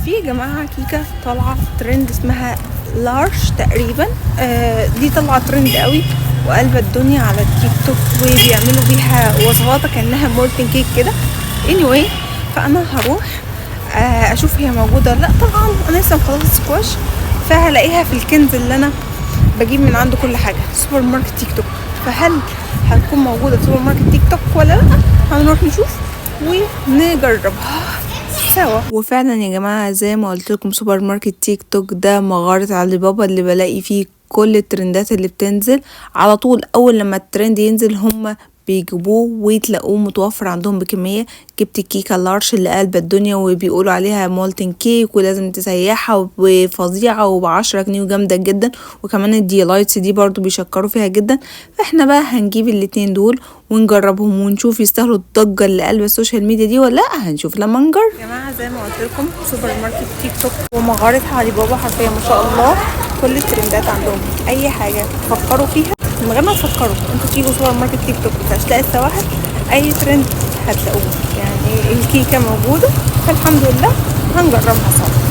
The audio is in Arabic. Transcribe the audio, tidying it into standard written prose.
في يا جماعه كيكه طالعه ترند اسمها لارش تقريبا. دي طالعه ترند قوي وقلبت الدنيا على التيك توك، وبيعملوا بيها وصفات كانها مولتن كيك كده. anyway فانا هروح اشوف هي موجوده ولا لا. طبعا انا لسه مخلصه سكواش، فهلاقيها في الكنز اللي انا بجيب من عنده كل حاجه، سوبر ماركت تيك توك. فهل هتكون موجوده في سوبر ماركت تيك توك ولا لا؟ هنروح نشوف ونجربها سوا. وفعلا يا جماعه زي ما قلت لكم سوبر ماركت تيك توك ده مغاره علي بابا اللي بلاقي فيه كل الترندات اللي بتنزل على طول. اول لما الترند ينزل هم بيجيبوه ويتلاقوه متوفر عندهم بكمية. جبت الكيكة اللارش اللي قلب الدنيا وبيقولوا عليها مولتن كيك ولازم تسيحها وفظيعة وب10 جنيه وجامدة جدا، وكمان الديلايتس دي برضو بيشكروا فيها جدا. فاحنا بقى هنجيب الاتنين دول ونجربهم ونشوف يستاهلوا الضجة اللي قلب السوشيال ميديا دي ولا لا. هنشوف لما نجرب. يا جماعة زي ما قلت لكم سوبر ماركت تيك توك ومغارة علي بابا حرفيا ما شاء الله كل الترندات عندهم. اي حاجة تفكروا فيها من غير ما تفكروا انتوا تيجوا سوبر ماركت تيك توك هتلاقي السواحل اي ترند هتلاقوه. يعني الكيكه موجوده فالحمد لله هنجربها سوا.